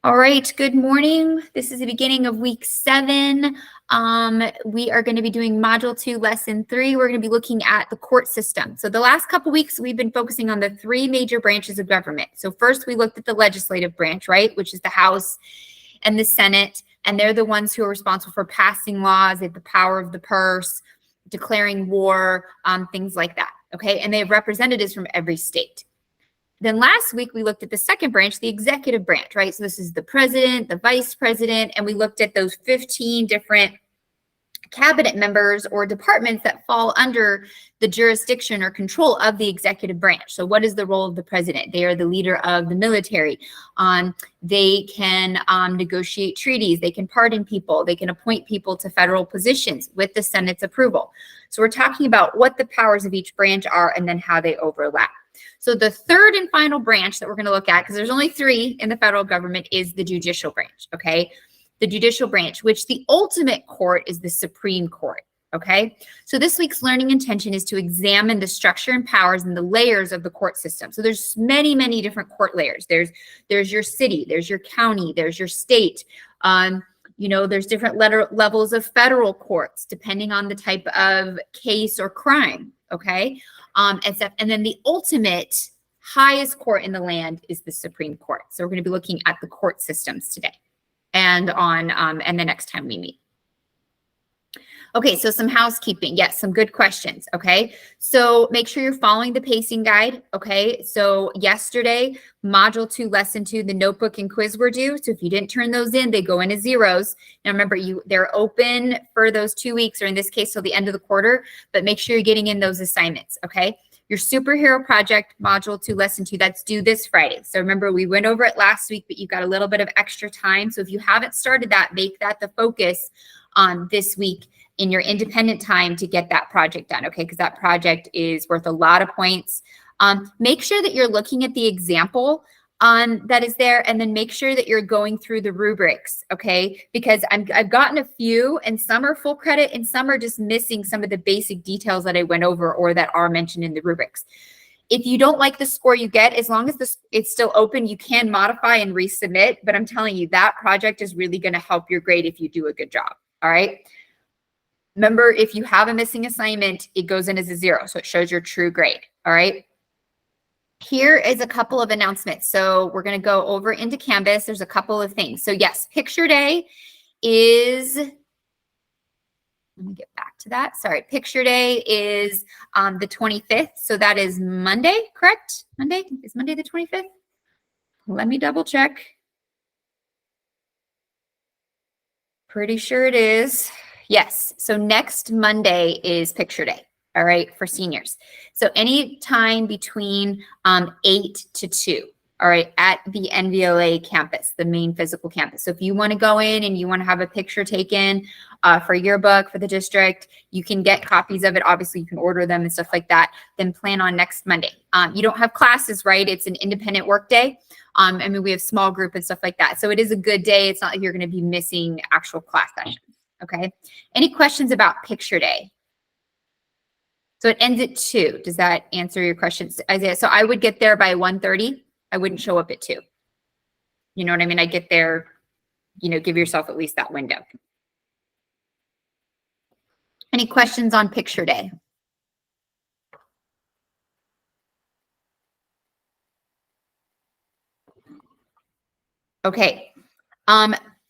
All right, good morning. This is the beginning of week 7. We are going to be doing module 2, lesson 3. We're going to be looking at the court system. So the last couple weeks, we've been focusing on the 3 major branches of government. So first, we looked at the legislative branch, right, which is the House and the Senate, and they're the ones who are responsible for passing laws. They have the power of the purse, declaring war, things like that, okay? And they have representatives from every state. Then last week, we looked at the second branch, the executive branch, right? So this is the president, the vice president, and we looked at those 15 different cabinet members or departments that fall under the jurisdiction or control of the executive branch. So what is the role of the president? They are the leader of the military. They can negotiate treaties. They can pardon people. They can appoint people to federal positions with the Senate's approval. So we're talking about what the powers of each branch are and then how they overlap. So the third and final branch that we're going to look at, because there's only 3 in the federal government, is the judicial branch, okay? The judicial branch, which the ultimate court is the Supreme Court, okay? So this week's learning intention is to examine the structure and powers and the layers of the court system. So there's many, many different court layers. There's your city, there's your county, there's your state. There's different levels of federal courts depending on the type of case or crime, okay? And then the ultimate highest court in the land is the Supreme Court. So we're going to be looking at the court systems today and the next time we meet. Okay, so some housekeeping. Yes, some good questions, okay? So make sure you're following the pacing guide, okay? So yesterday, module 2, lesson 2, the notebook and quiz were due. So if you didn't turn those in, they go into zeros. Now remember, they're open for those 2 weeks, or in this case, till the end of the quarter, but make sure you're getting in those assignments, okay? Your superhero project, module 2, lesson 2, that's due this Friday. So remember, we went over it last week, but you've got a little bit of extra time. So if you haven't started that, make that the focus on this week in your independent time to get that project done, okay? Because that project is worth a lot of points. Make sure that you're looking at the example that is there, and then make sure that you're going through the rubrics, okay? Because I've gotten a few, and some are full credit, and some are just missing some of the basic details that I went over or that are mentioned in the rubrics. If you don't like the score you get, as long as it's still open, you can modify and resubmit, but I'm telling you, that project is really gonna help your grade if you do a good job, all right? Remember, if you have a missing assignment, it goes in as a 0, so it shows your true grade, all right? Here is a couple of announcements. So we're going to go over into Canvas. There's a couple of things. So yes, picture day is, let me get back to that. Sorry, picture day is the 25th. So that is Monday, correct? Monday? Is Monday the 25th? Let me double check. Pretty sure it is. Yes, so next Monday is picture day, all right, for seniors. So any time between 8 to 2, all right, at the NVLA campus, the main physical campus. So if you want to go in and you want to have a picture taken for your book, for the district, you can get copies of it. Obviously, you can order them and stuff like that. Then plan on next Monday. You don't have classes, right? It's an independent work day. We have small group and stuff like that. So it is a good day. It's not like you're going to be missing actual class sessions. Okay. Any questions about picture day? So it ends at 2. Does that answer your questions, Isaiah? So I would get there by 1:30. I wouldn't show up at 2. You know what I mean? I get there, give yourself at least that window. Any questions on picture day? Okay.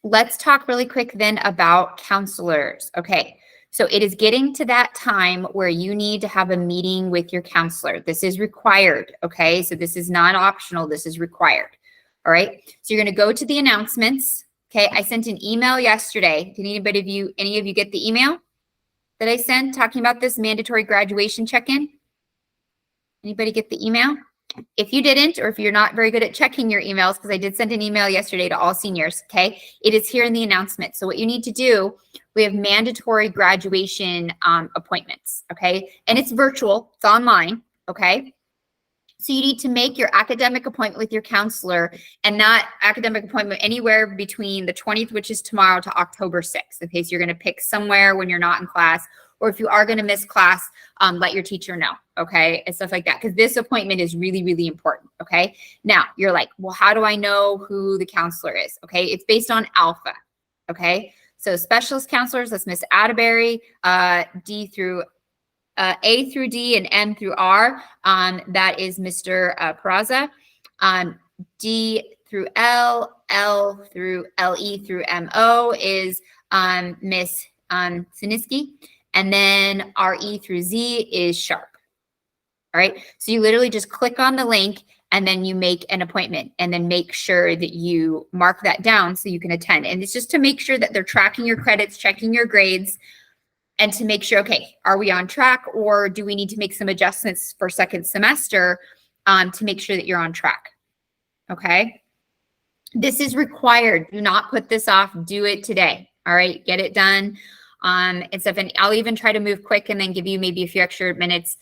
Let's talk really quick then about counselors. Okay, so it is getting to that time where you need to have a meeting with your counselor. This is required, okay? So this is not optional, this is required, all right? So you're gonna go to the announcements, okay? I sent an email yesterday. Did any of you get the email that I sent talking about this mandatory graduation check-in? Anybody get the email? If you didn't, or if you're not very good at checking your emails, because I did send an email yesterday to all seniors, okay? It is here in the announcement. So what you need to do, we have mandatory graduation appointments, okay? And it's virtual, it's online, okay? So you need to make your academic appointment with your counselor, and that academic appointment anywhere between the 20th, which is tomorrow, to October 6th, okay? So you're gonna pick somewhere when you're not in class, or if you are going to miss class, let your teacher know, okay, and stuff like that, because this appointment is really, really important, okay? Now, you're like, well, how do I know who the counselor is? Okay, it's based on alpha, okay? So specialist counselors, that's Miss Atterbury, D through A through D and M through R, that is Mr. Peraza. D through L, L through LE through MO is Miss Siniski, and then RE through Z is Sharp. All right, so you literally just click on the link and then you make an appointment, and then make sure that you mark that down so you can attend. And it's just to make sure that they're tracking your credits, checking your grades, and to make sure, okay, are we on track, or do we need to make some adjustments for second semester to make sure that you're on track? Okay. This is required. Do not put this off. Do it today. All right. Get it done. And stuff. And I'll even try to move quick and then give you maybe a few extra minutes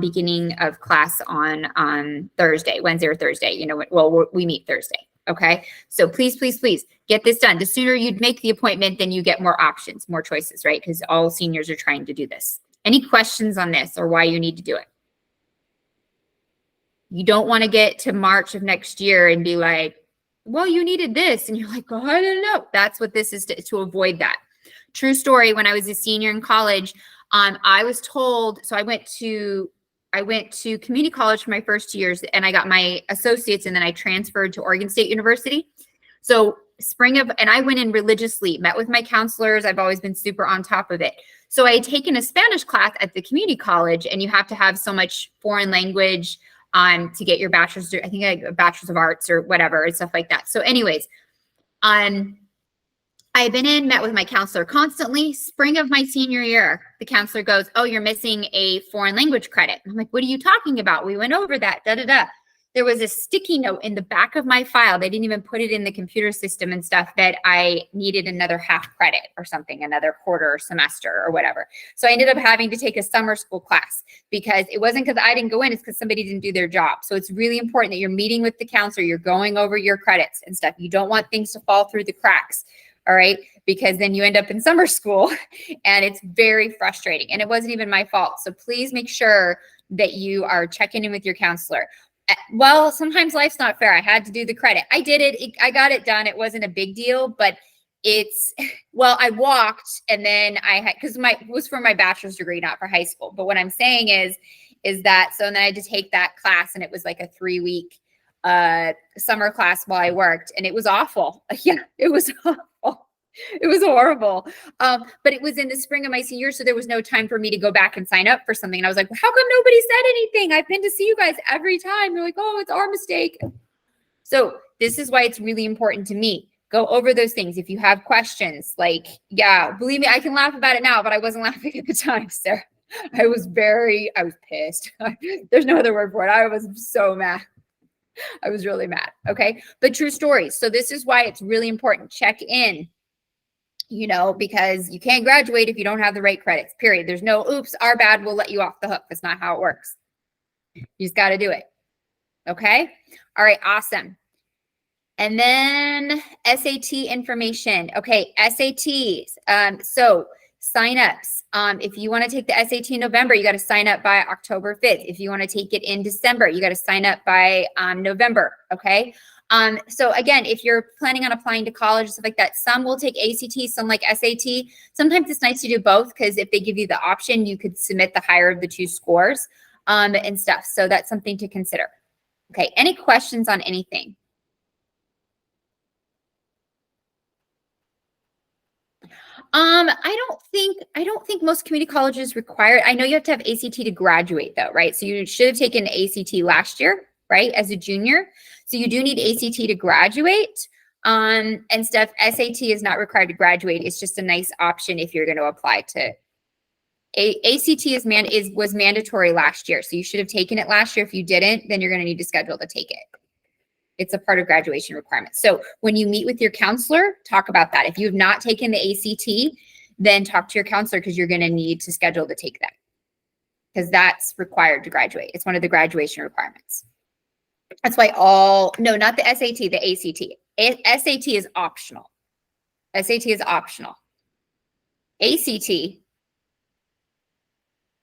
beginning of class on Thursday, Wednesday or Thursday. You know, well, we meet Thursday. Okay. So please, please, please get this done. The sooner you make the appointment, then you get more options, more choices, right? Because all seniors are trying to do this. Any questions on this or why you need to do it? You don't want to get to March of next year and be like, well, you needed this. And you're like, oh, I don't know. That's what this is to avoid that. True story. When I was a senior in college, I was told, so I went to community college for my first years, and I got my associates, and then I transferred to Oregon State University. So and I went in religiously, met with my counselors. I've always been super on top of it. So I had taken a Spanish class at the community college, and you have to have so much foreign language to get your bachelor's, I think a bachelor's of arts or whatever and stuff like that. So anyways, I've been met with my counselor constantly. Spring of my senior year, the counselor goes, oh, you're missing a foreign language credit. I'm like, what are you talking about? We went over that, da-da-da. There was a sticky note in the back of my file. They didn't even put it in the computer system and stuff that I needed another half credit or something, another quarter or semester or whatever. So I ended up having to take a summer school class because it wasn't because I didn't go in, it's because somebody didn't do their job. So it's really important that you're meeting with the counselor, you're going over your credits and stuff. You don't want things to fall through the cracks. All right. Because then you end up in summer school and it's very frustrating. And it wasn't even my fault. So please make sure that you are checking in with your counselor. Well, sometimes life's not fair. I had to do the credit. I did it. I got it done. It wasn't a big deal, but well, I walked and then because it was for my bachelor's degree, not for high school. But what I'm saying is that, so then I had to take that class, and it was like a 3-week summer class while I worked, and it was awful. Yeah, it was awful. It was horrible. But it was in the spring of my senior year, so there was no time for me to go back and sign up for something. And I was like, well, how come nobody said anything? I've been to see you guys every time. They're like, oh, it's our mistake. So this is why it's really important to me. Go over those things. If you have questions, like, yeah, believe me, I can laugh about it now, but I wasn't laughing at the time, Sarah. I was pissed. There's no other word for it. I was so mad. I was really mad. Okay. But true stories. So this is why it's really important. Check in. You know, because you can't graduate if you don't have the right credits, period. There's no, oops, our bad, we'll let you off the hook. That's not how it works. You just got to do it. Okay. All right. Awesome. And then SAT information. Okay. SATs. So signups. If you want to take the SAT in November, you got to sign up by October 5th. If you want to take it in December, you got to sign up by November. Okay. So again, if you're planning on applying to college, stuff like that, some will take ACT, some like SAT. Sometimes it's nice to do both, because if they give you the option, you could submit the higher of the two scores and stuff. So that's something to consider. Okay. Any questions on anything? I don't think most community colleges require it. I know you have to have ACT to graduate though, right? So you should have taken ACT last year, right? As a junior. So you do need ACT to graduate and stuff. SAT is not required to graduate. It's just a nice option if you're going to apply to ACT was mandatory last year. So you should have taken it last year. If you didn't, then you're going to need to schedule to take it. It's a part of graduation requirements. So when you meet with your counselor, talk about that. If you have not taken the ACT, then talk to your counselor, because you're going to need to schedule to take that, because that's required to graduate. It's one of the graduation requirements. That's why no, not the SAT, the ACT. SAT is optional. SAT is optional. ACT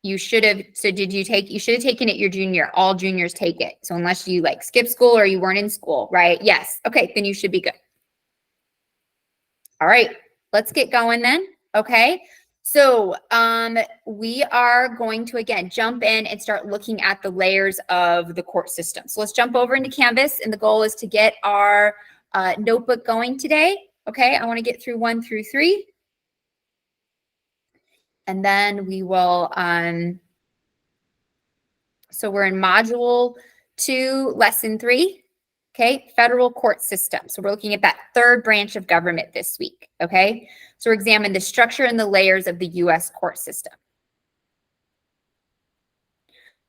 You should have, so did you take, you should have taken it your junior year. All juniors take it. So unless you like skip school or you weren't in school, right? Yes. Okay, then you should be good. All right, let's get going then. Okay. So we are going to, again, jump in and start looking at the layers of the court system. So let's jump over into Canvas, and the goal is to get our notebook going today. Okay, I want to get through 1 through 3. And then we will, so we're in Module 2, Lesson 3. Okay, federal court system. So we're looking at that third branch of government this week. Okay, so we're examining the structure and the layers of the U.S. court system.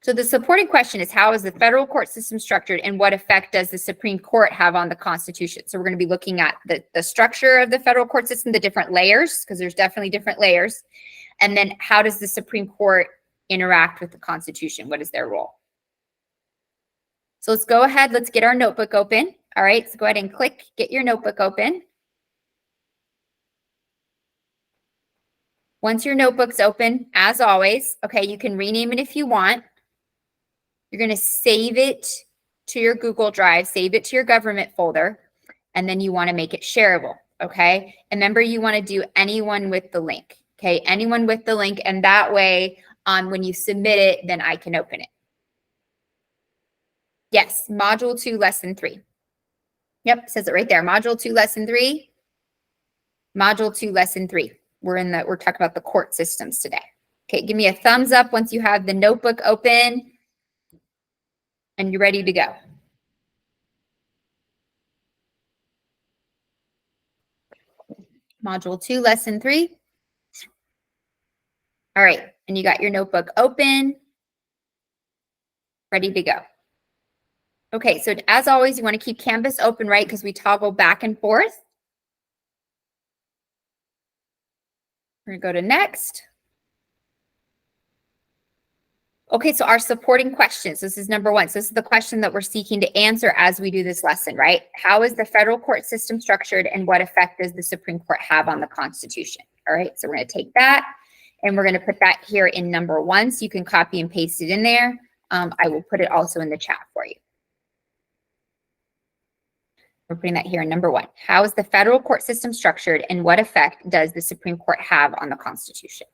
So the supporting question is, how is the federal court system structured, and what effect does the Supreme Court have on the Constitution? So we're going to be looking at the structure of the federal court system, the different layers, because there's definitely different layers. And then how does the Supreme Court interact with the Constitution? What is their role? So let's go ahead. Let's get our notebook open. All right, so go ahead and click, get your notebook open. Once your notebook's open, as always, okay, you can rename it if you want. You're going to save it to your Google Drive, save it to your government folder, and then you want to make it shareable, okay? And remember, you want to do anyone with the link, okay? Anyone with the link, and that way, when you submit it, then I can open it. Yes, Module 2, Lesson 3. Yep, it says it right there. Module 2, Lesson 3. Module 2, Lesson 3. We're talking about the court systems today. Okay, give me a thumbs up once you have the notebook open and you're ready to go. Module 2, Lesson 3. All right, and you got your notebook open, ready to go. Okay, so as always, you want to keep Canvas open, right? Because we toggle back and forth. We're going to go to next. Okay, so our supporting questions. This is number 1. So this is the question that we're seeking to answer as we do this lesson, right? How is the federal court system structured, and what effect does the Supreme Court have on the Constitution? All right, so we're going to take that and we're going to put that here in number 1, so you can copy and paste it in there. I will put it also in the chat for you. We're putting that here in number 1. How is the federal court system structured, and what effect does the Supreme Court have on the Constitution?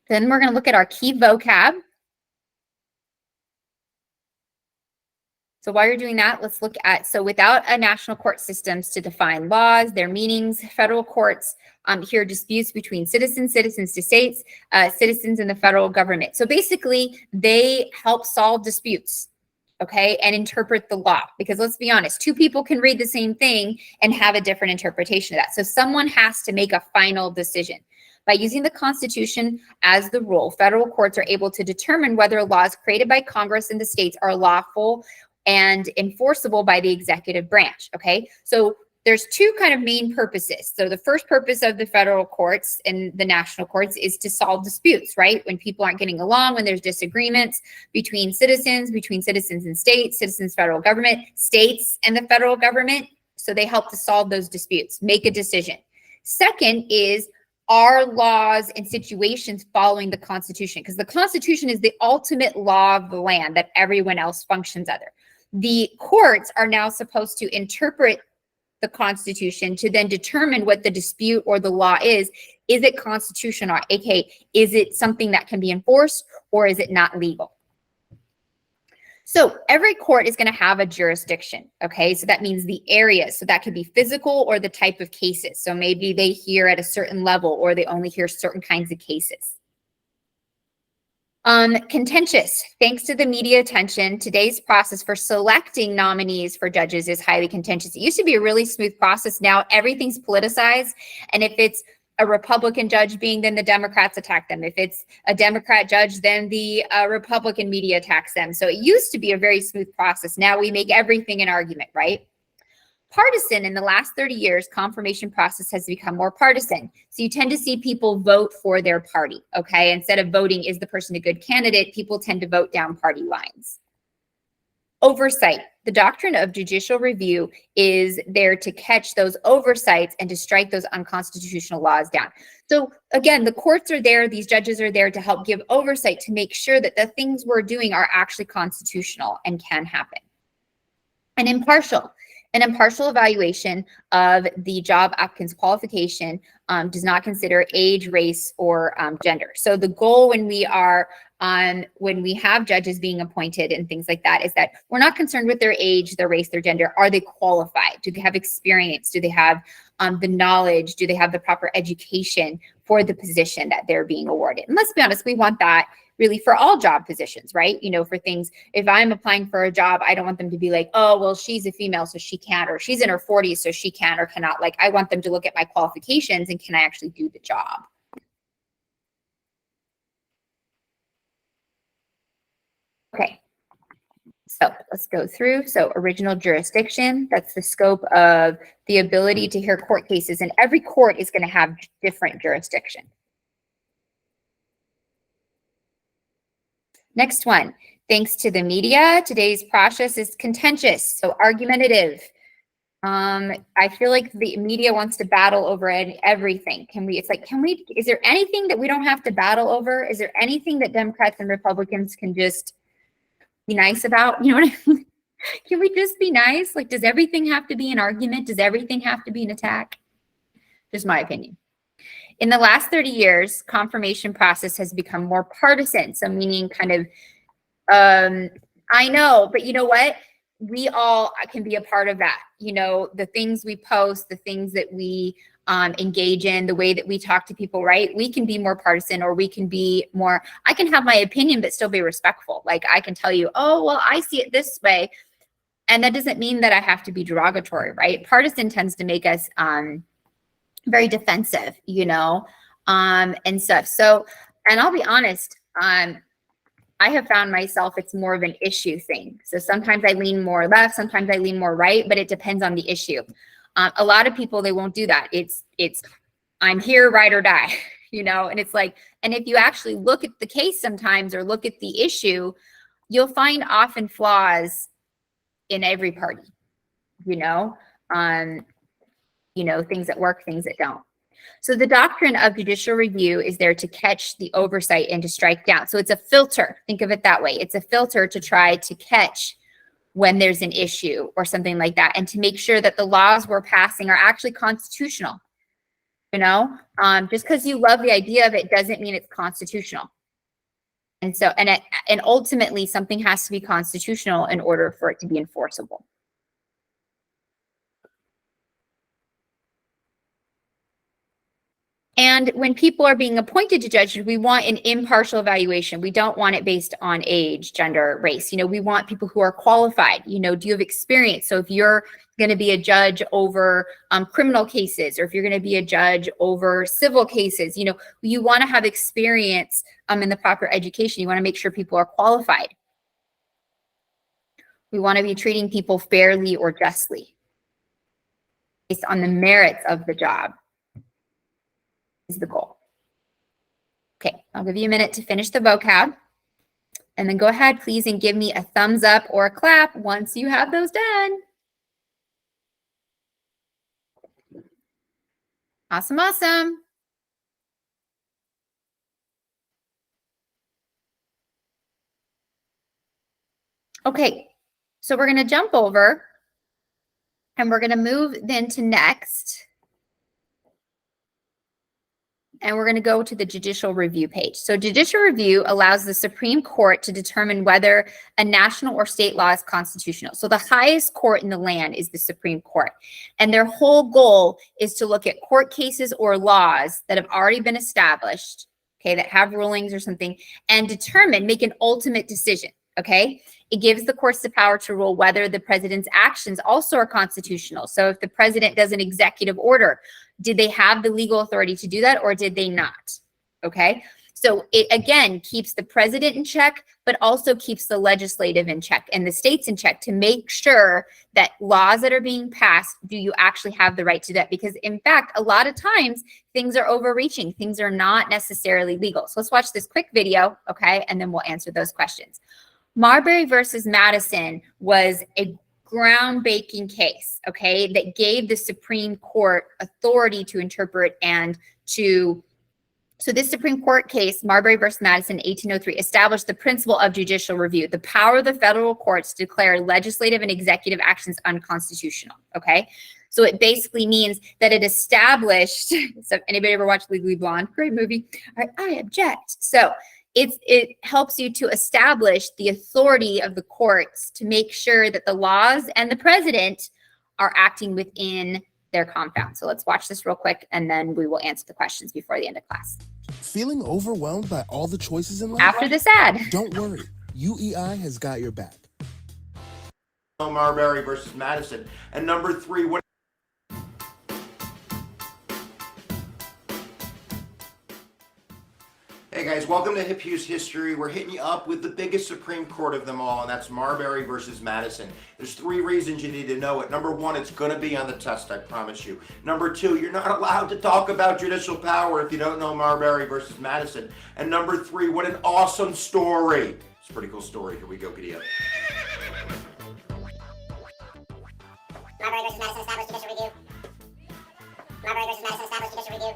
Then we're going to look at our key vocab. So while you're doing that, let's look at, so without a national court systems to define laws, their meanings, federal courts hear disputes between citizens, citizens to states, citizens and the federal government. So basically, they help solve disputes, okay, and interpret the law. Because let's be honest, 2 people can read the same thing and have a different interpretation of that. So someone has to make a final decision. By using the Constitution as the rule, federal courts are able to determine whether laws created by Congress and the states are lawful and enforceable by the executive branch, okay? So there's 2 kind of main purposes. So the first purpose of the federal courts and the national courts is to solve disputes, right? When people aren't getting along, when there's disagreements between citizens and states, citizens, federal government, states and the federal government. So they help to solve those disputes, make a decision. Second is, are laws and situations following the Constitution? Because the Constitution is the ultimate law of the land that everyone else functions under. The courts are now supposed to interpret the Constitution to then determine what the dispute or the law is. Is it constitutional? AKA, is it something that can be enforced, or is it not legal? So every court is going to have a jurisdiction, okay? So that means the area. So that could be physical or the type of cases. So maybe they hear at a certain level, or they only hear certain kinds of cases. Contentious. Thanks to the media attention, today's process for selecting nominees for judges is highly contentious. It used to be a really smooth process. Now everything's politicized. And if it's a Republican judge being, then the Democrats attack them. If it's a Democrat judge, then the Republican media attacks them. So it used to be a very smooth process. Now we make everything an argument, right? Partisan. In the last 30 years, confirmation process has become more partisan. So you tend to see people vote for their party, okay? Instead of voting, is the person a good candidate, people tend to vote down party lines. Oversight. the doctrine of judicial review is there to catch those oversights and to strike those unconstitutional laws down. So again, the courts are there, these judges are there to help give oversight to make sure that the things we're doing are actually constitutional and can happen. And impartial. An impartial evaluation of the job applicant's qualification does not consider age, race, or gender. So the goal when we have judges being appointed and things like that is that we're not concerned with their age, their race, their gender. Are they qualified? Do they have experience? Do they have the knowledge? Do they have the proper education for the position that they're being awarded? And let's be honest, we want that really for all job positions, right? You know, for things, if I'm applying for a job, I don't want them to be like, oh, well, she's a female, so she can't, or she's in her 40s, so she can or cannot. Like, I want them to look at my qualifications and can I actually do the job? Okay, so let's go through. So original jurisdiction, that's the scope of the ability to hear court cases, and every court is going to have different jurisdiction. Next one, thanks to the media, today's process is contentious, so argumentative. I feel like the media wants to battle over everything. Is there anything that we don't have to battle over? Is there anything that Democrats and Republicans can just be nice about? You know what I mean? Can we just be nice? Like, does everything have to be an argument? Does everything have to be an attack? Just my opinion. In the last 30 years, confirmation process has become more partisan. So meaning kind of, I know, but you know what? We all can be a part of that. You know, the things we post, the things that we engage in, the way that we talk to people, right? We can be more partisan, or we can be more, I can have my opinion, but still be respectful. Like, I can tell you, oh, well, I see it this way. And that doesn't mean that I have to be derogatory, right? Partisan tends to make us, very defensive, you know, and stuff. So, and I'll be honest, I have found myself, it's more of an issue thing. So sometimes I lean more left, sometimes I lean more right, but it depends on the issue. A lot of people, they won't do that. It's I'm here, ride or die, you know, and it's like, and if you actually look at the case sometimes or look at the issue, you'll find often flaws in every party, you know, things that work, things that don't. So the doctrine of judicial review is there to catch the oversight and to strike down. So it's a filter. Think of it that way. It's a filter to try to catch when there's an issue or something like that, and to make sure that the laws we're passing are actually constitutional. You know, just because you love the idea of it doesn't mean it's constitutional. And so, and ultimately something has to be constitutional in order for it to be enforceable. And when people are being appointed to judges, we want an impartial evaluation. We don't want it based on age, gender, race. You know, we want people who are qualified. You know, do you have experience? So if you're going to be a judge over criminal cases, or if you're going to be a judge over civil cases, you know, you want to have experience in the proper education. You want to make sure people are qualified. We want to be treating people fairly or justly based on the merits of the job. Is the goal. Okay, I'll give you a minute to finish the vocab, and then go ahead, please, and give me a thumbs up or a clap once you have those done. Awesome, awesome. Okay, so we're going to jump over, and we're going to move then to next. And we're going to go to the judicial review page. So judicial review allows the Supreme Court to determine whether a national or state law is constitutional. So the highest court in the land is the Supreme Court. And their whole goal is to look at court cases or laws that have already been established, okay, that have rulings or something, and make an ultimate decision, okay? It gives the courts the power to rule whether the president's actions also are constitutional. So if the president does an executive order, did they have the legal authority to do that, or did they not? Okay, so it again keeps the president in check, but also keeps the legislative in check and the states in check to make sure that laws that are being passed, do you actually have the right to that? Because in fact, a lot of times things are overreaching, things are not necessarily legal. So let's watch this quick video, okay, and then we'll answer those questions. Marbury versus Madison was a groundbreaking case, okay, that gave the Supreme Court authority to interpret and to. So this Supreme Court case, Marbury versus Madison, 1803, established the principle of judicial review, the power of the federal courts to declare legislative and executive actions unconstitutional, okay? So it basically means that it established, so anybody ever watched Legally Blonde? Great movie. All right, I object. So it helps you to establish the authority of the courts to make sure that the laws and the president are acting within their compound. So let's watch this real quick, and then we will answer the questions before the end of class. Feeling overwhelmed by all the choices in life? After this ad. Don't worry. UEI has got your back. Marbury versus Madison. And number 3, what? Hey guys, welcome to Hip Hughes History. We're hitting you up with the biggest Supreme Court of them all, and that's Marbury versus Madison. There's 3 reasons you need to know it. Number 1, it's going to be on the test, I promise you. Number 2, you're not allowed to talk about judicial power if you don't know Marbury versus Madison. And number 3, what an awesome story. It's a pretty cool story. Here we go, giddy up. Marbury versus Madison established judicial review. Marbury versus Madison established judicial review.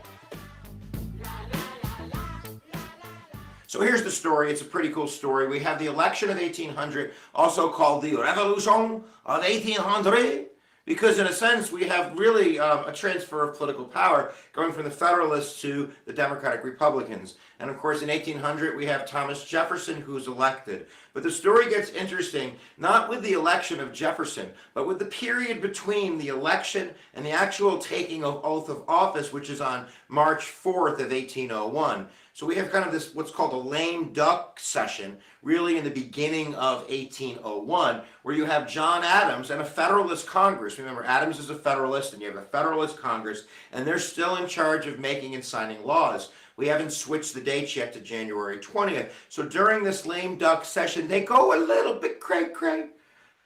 So here's the story. It's a pretty cool story. We have the election of 1800, also called the Revolution of 1800, because in a sense we have really a transfer of political power going from the Federalists to the Democratic Republicans. And of course in 1800 we have Thomas Jefferson, who's elected. But the story gets interesting not with the election of Jefferson, but with the period between the election and the actual taking of oath of office, which is on March 4th of 1801. So we have kind of this, what's called a lame duck session, really in the beginning of 1801, where you have John Adams and a Federalist Congress. Remember, Adams is a Federalist, and you have a Federalist Congress, and they're still in charge of making and signing laws. We haven't switched the dates yet to January 20th. So during this lame duck session, they go a little bit cray-cray.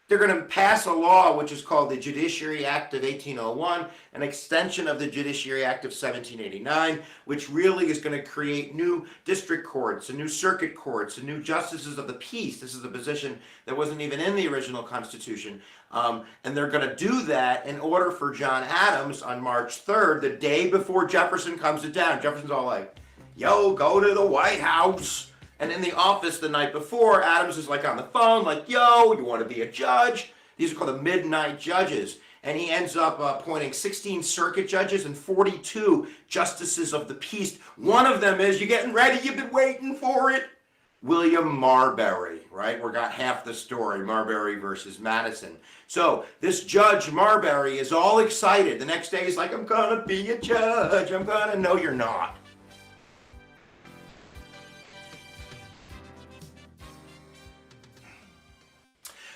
They're going to pass a law which is called the Judiciary Act of 1801, an extension of the Judiciary Act of 1789, which really is going to create new district courts and new circuit courts and new justices of the peace. This is a position that wasn't even in the original Constitution. And they're going to do that in order for John Adams on March 3rd, the day before Jefferson comes to town. Jefferson's all like, yo, go to the White House. And in the office the night before, Adams is like on the phone, like, yo, you want to be a judge? These are called the midnight judges. And he ends up appointing 16 circuit judges and 42 justices of the peace. One of them is, you getting ready? You've been waiting for it. William Marbury, right? We got half the story, Marbury versus Madison. So this Judge Marbury is all excited. The next day he's like, I'm going to be a judge. I'm going to, no, you're not.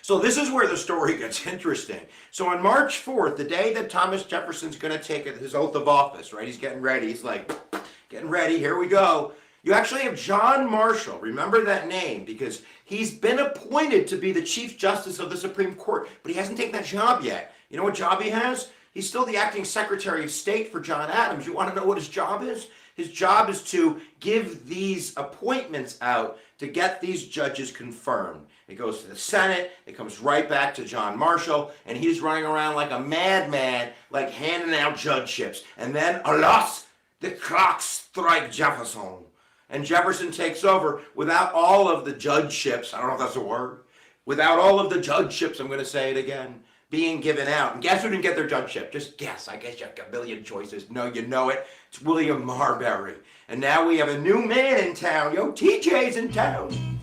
So this is where the story gets interesting. So on March 4th, the day that Thomas Jefferson's going to take his oath of office, right? He's getting ready. He's like, getting ready. Here we go. You actually have John Marshall. Remember that name because he's been appointed to be the Chief Justice of the Supreme Court, but he hasn't taken that job yet. You know what job he has? He's still the acting Secretary of State for John Adams. You want to know what his job is? His job is to give these appointments out to get these judges confirmed. It goes to the Senate, it comes right back to John Marshall, and he's running around like a madman, like handing out judgeships. And then, alas, the clock strikes Jefferson. And Jefferson takes over without all of the judgeships, I don't know if that's a word, without all of the judgeships, I'm going to say it again, being given out. And guess who didn't get their judgeship? Just guess. I guess you have a million choices. No, you know it. It's William Marbury. And now we have a new man in town. Yo, TJ's in town.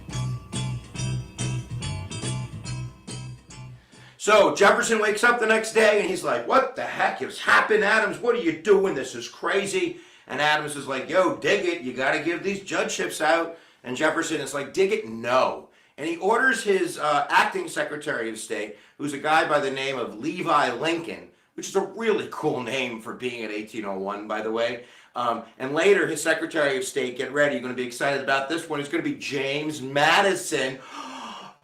So Jefferson wakes up the next day and he's like, what the heck has happened, Adams? What are you doing? This is crazy. And Adams is like, yo, dig it. You got to give these judgeships out. And Jefferson is like, dig it? No. And he orders his acting Secretary of State, who's a guy by the name of Levi Lincoln, which is a really cool name for being in 1801, by the way. And later, his Secretary of State, get ready, you're going to be excited about this one, is going to be James Madison.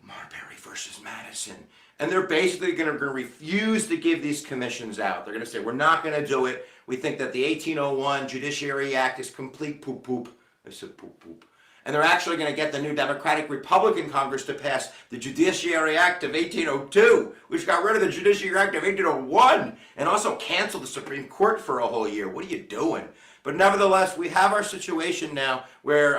Marbury versus Madison. And they're basically going to refuse to give these commissions out. They're going to say, we're not going to do it. We think that the 1801 Judiciary Act is complete poop-poop. I said poop-poop. And they're actually going to get the new Democratic Republican Congress to pass the Judiciary Act of 1802, which got rid of the Judiciary Act of 1801 and also canceled the Supreme Court for a whole year. What are you doing? But nevertheless, we have our situation now where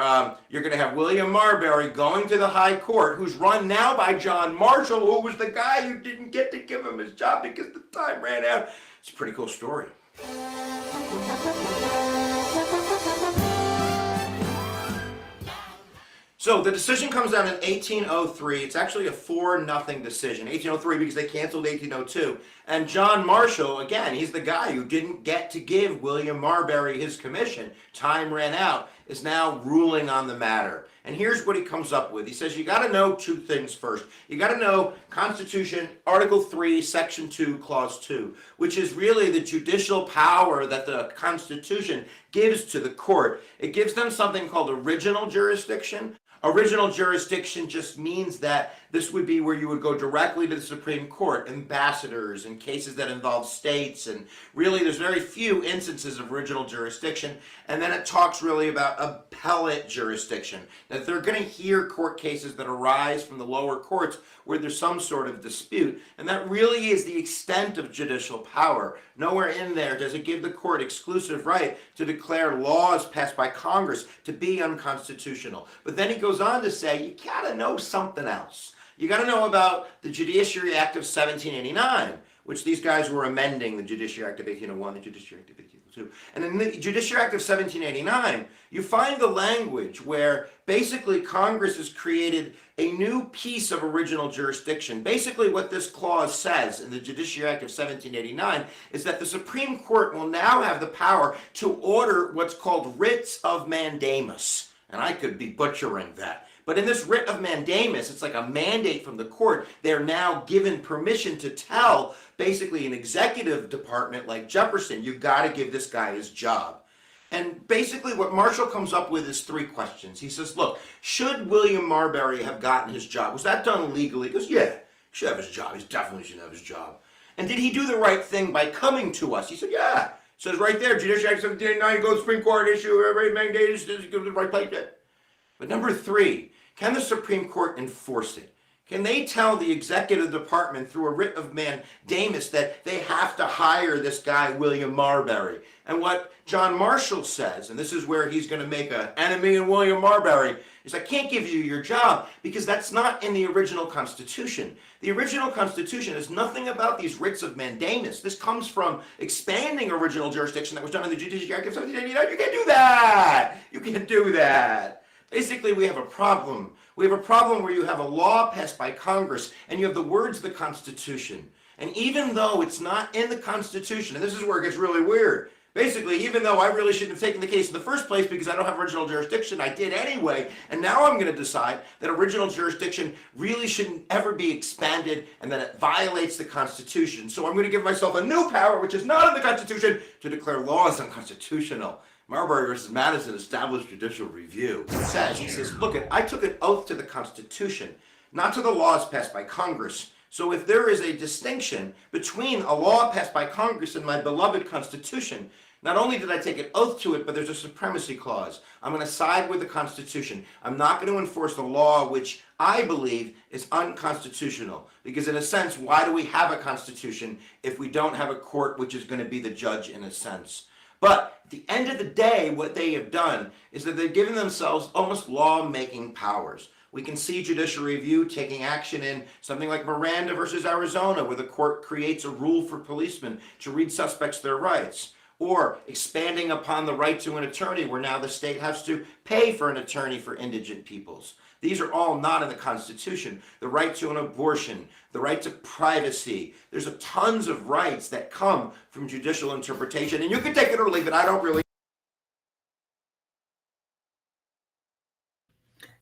you're going to have William Marbury going to the High Court, who's run now by John Marshall, who was the guy who didn't get to give him his job because the time ran out. It's a pretty cool story. So the decision comes down in 1803. It's actually a 4-0 decision. 1803 because they canceled 1802. And John Marshall, again, he's the guy who didn't get to give William Marbury his commission. Time ran out, is now ruling on the matter. And here's what he comes up with. He says you got to know 2 things first. You got to know Constitution, Article 3, Section 2, Clause 2, which is really the judicial power that the Constitution gives to the court. It gives them something called original jurisdiction. Original jurisdiction just means that this would be where you would go directly to the Supreme Court, ambassadors, and cases that involve states, and really there's very few instances of original jurisdiction. And then it talks really about appellate jurisdiction, that they're going to hear court cases that arise from the lower courts where there's some sort of dispute. And that really is the extent of judicial power. Nowhere in there does it give the court exclusive right to declare laws passed by Congress to be unconstitutional. But then he goes on to say, you gotta know something else. You gotta know about the Judiciary Act of 1789, which these guys were amending the Judiciary Act of 1801, the Judiciary Act of 1802. And in the Judiciary Act of 1789, you find the language where basically Congress has created a new piece of original jurisdiction. Basically what this clause says in the Judiciary Act of 1789 is that the Supreme Court will now have the power to order what's called writs of mandamus. And I could be butchering that. But in this writ of mandamus, it's like a mandate from the court. They're now given permission to tell basically an executive department like Jefferson, you got to give this guy his job. And basically what Marshall comes up with is 3 questions. He says, look, should William Marbury have gotten his job? Was that done legally? He goes, yeah, he should have his job. He definitely should have his job. And did he do the right thing by coming to us? He said, yeah. It says right there, Judiciary Act 1789, go to Supreme Court, issue, every mandate, go to the right place. But number 3, can the Supreme Court enforce it? Can they tell the executive department through a writ of mandamus that they have to hire this guy, William Marbury? And what John Marshall says, and this is where he's going to make an enemy in William Marbury, is I can't give you your job because that's not in the original Constitution. The original Constitution is nothing about these writs of mandamus. This comes from expanding original jurisdiction that was done in the Judiciary Act of 1789. You can't do that. You can't do that. Basically, we have a problem. We have a problem where you have a law passed by Congress and you have the words of the Constitution. And even though it's not in the Constitution, and this is where it gets really weird, basically, even though I really shouldn't have taken the case in the first place because I don't have original jurisdiction, I did anyway, and now I'm going to decide that original jurisdiction really shouldn't ever be expanded and that it violates the Constitution. So I'm going to give myself a new power, which is not in the Constitution, to declare laws unconstitutional. Marbury versus Madison established judicial review. He says, look, I took an oath to the Constitution, not to the laws passed by Congress. So if there is a distinction between a law passed by Congress and my beloved Constitution, not only did I take an oath to it, but there's a supremacy clause. I'm going to side with the Constitution. I'm not going to enforce the law which I believe is unconstitutional. Because in a sense, why do we have a Constitution if we don't have a court which is going to be the judge in a sense? But at the end of the day, what they have done is that they've given themselves almost law-making powers. We can see judicial review taking action in something like Miranda versus Arizona, where the court creates a rule for policemen to read suspects their rights. Or expanding upon the right to an attorney, where now the state has to pay for an attorney for indigent peoples. These are all not in the Constitution. The right to an abortion, the right to privacy. There's tons of rights that come from judicial interpretation, and you can take it or leave it. I don't really.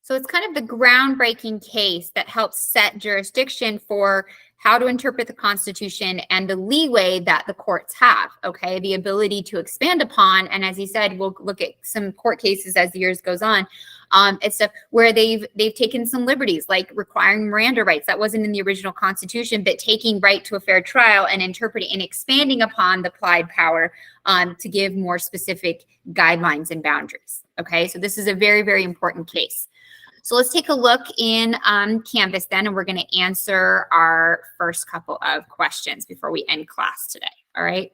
So it's kind of the groundbreaking case that helps set jurisdiction for how to interpret the Constitution and the leeway that the courts have, okay? The ability to expand upon, and as he said, we'll look at some court cases as the years goes on. and stuff where they've taken some liberties, like requiring Miranda rights. That wasn't in the original Constitution, but taking right to a fair trial and interpreting and expanding upon the applied power to give more specific guidelines and boundaries. Okay, so this is a very, very important case. So let's take a look in Canvas then, and we're going to answer our first couple of questions before we end class today. All right.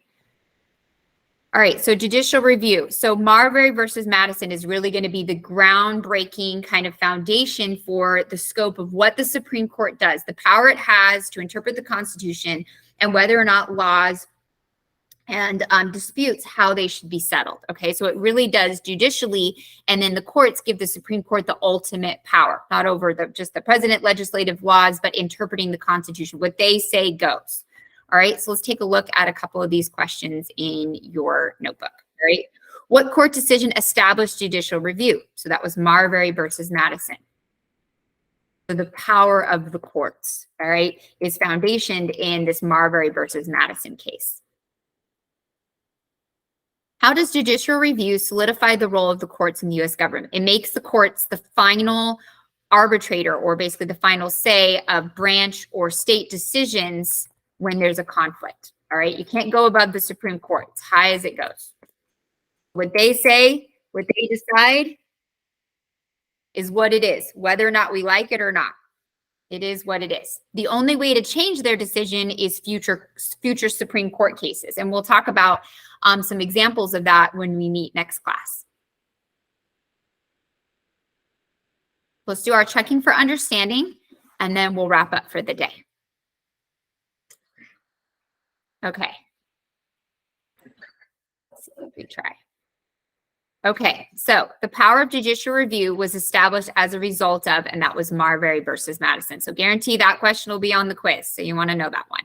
All right, so judicial review. So Marbury versus Madison is really going to be the groundbreaking kind of foundation for the scope of what the Supreme Court does, the power it has to interpret the Constitution, and whether or not laws and disputes, how they should be settled. Okay, so it really does judicially, and then the courts give the Supreme Court the ultimate power, not over just the president, legislative laws, but interpreting the Constitution. What they say goes. All right, so let's take a look at a couple of these questions in your notebook. All right, what court decision established judicial review? So that was Marbury versus Madison. So the power of the courts, all right, is foundationed in this Marbury versus Madison case. How does judicial review solidify the role of the courts in the U.S. government? It makes the courts the final arbitrator, or basically the final say of branch or state decisions when there's a conflict. All right, you can't go above the Supreme Court. It's high as it goes. What they say, what they decide is what it is, whether or not we like it or not. It is what it is. The only way to change their decision is future Supreme Court cases. And we'll talk about some examples of that when we meet next class. Let's do our checking for understanding, and then we'll wrap up for the day. Okay. Let's see what we try. Okay, so the power of judicial review was established as a result of, and that was Marbury versus Madison. So guarantee that question will be on the quiz, so you want to know that one.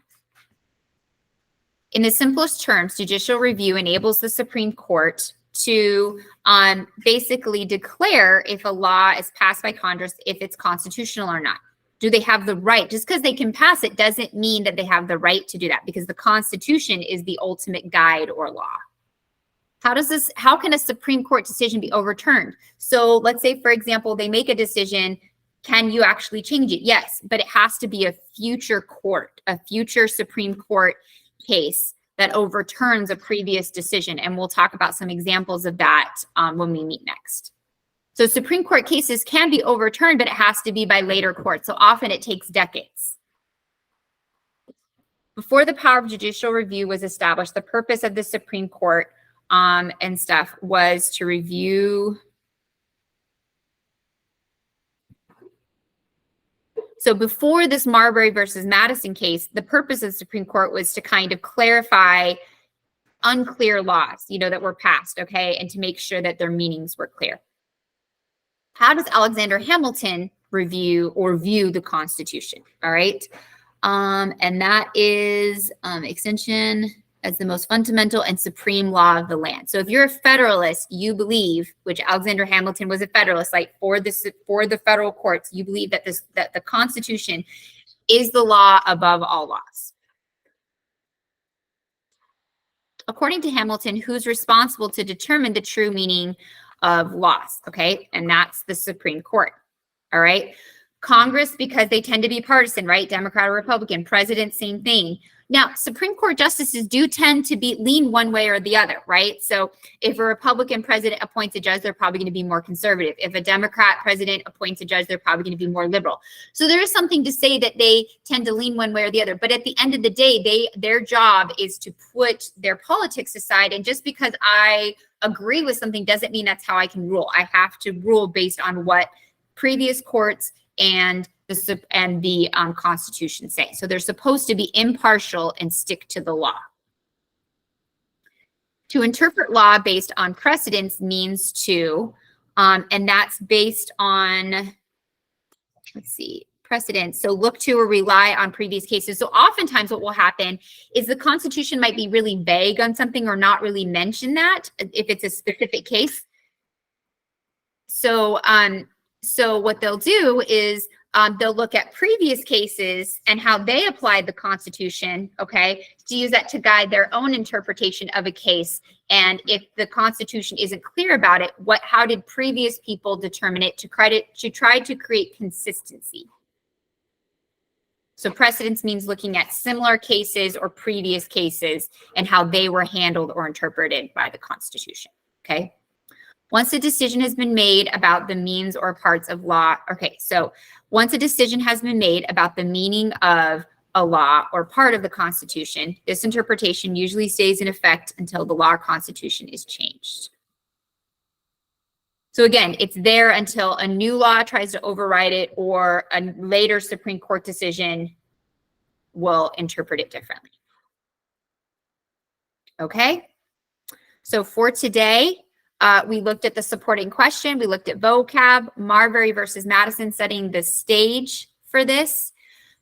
In the simplest terms, judicial review enables the Supreme Court to basically declare if a law is passed by Congress, if it's constitutional or not. Do they have the right? Just because they can pass it doesn't mean that they have the right to do that, because the Constitution is the ultimate guide or law. How can a Supreme Court decision be overturned? So let's say, for example, they make a decision. Can you actually change it? Yes, but it has to be a future court, a future Supreme Court case that overturns a previous decision. And we'll talk about some examples of that when we meet next. So Supreme Court cases can be overturned, but it has to be by later courts. So often it takes decades. Before the power of judicial review was established, the purpose of the Supreme Court and stuff was to review. So before this Marbury versus Madison case, the purpose of the Supreme Court was to kind of clarify unclear laws, that were passed, okay, and to make sure that their meanings were clear. How does Alexander Hamilton review or view the Constitution? All right. And that is extension as the most fundamental and supreme law of the land. So if you're a Federalist, you believe, which Alexander Hamilton was a Federalist, like for the federal courts, you believe that the Constitution is the law above all laws. According to Hamilton, who's responsible to determine the true meaning of laws? Okay, and that's the Supreme Court. All right. Congress, because they tend to be partisan, right? Democrat or Republican. President, same thing. Now, Supreme Court justices do tend to lean one way or the other, right? So if a Republican president appoints a judge, they're probably going to be more conservative. If a Democrat president appoints a judge, they're probably going to be more liberal. So there is something to say that they tend to lean one way or the other. But at the end of the day, their job is to put their politics aside. And just because I agree with something doesn't mean that's how I can rule. I have to rule based on what previous courts and the Constitution say. So they're supposed to be impartial and stick to the law. To interpret law based on precedents means to, and that's based on, let's see, precedents. So look to or rely on previous cases. So oftentimes what will happen is the Constitution might be really vague on something or not really mention that if it's a specific case. So what they'll do is they'll look at previous cases and how they applied the Constitution, okay, to use that to guide their own interpretation of a case. And if the Constitution isn't clear about it, how did previous people determine it to try to create consistency? So precedence means looking at similar cases or previous cases and how they were handled or interpreted by the Constitution, okay? Once a decision has been made about the means or parts of law, okay, so once a decision has been made about the meaning of a law or part of the Constitution, this interpretation usually stays in effect until the law or Constitution is changed. So again, it's there until a new law tries to override it or a later Supreme Court decision will interpret it differently. Okay, so for today, we looked at the supporting question. We looked at vocab, Marbury versus Madison setting the stage for this.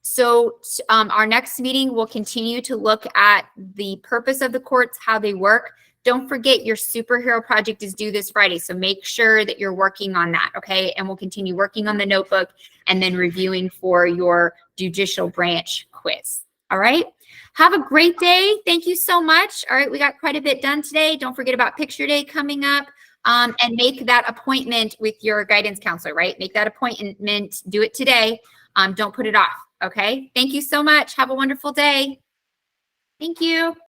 So our next meeting will continue to look at the purpose of the courts, how they work. Don't forget your superhero project is due this Friday. So make sure that you're working on that, okay? And we'll continue working on the notebook and then reviewing for your judicial branch quiz. All right? Have a great day. Thank you so much. All right, we got quite a bit done today. Don't forget about picture day coming up, and make that appointment with your guidance counselor, right? Make that appointment, do it today. Don't put it off, okay? Thank you so much. Have a wonderful day. Thank you.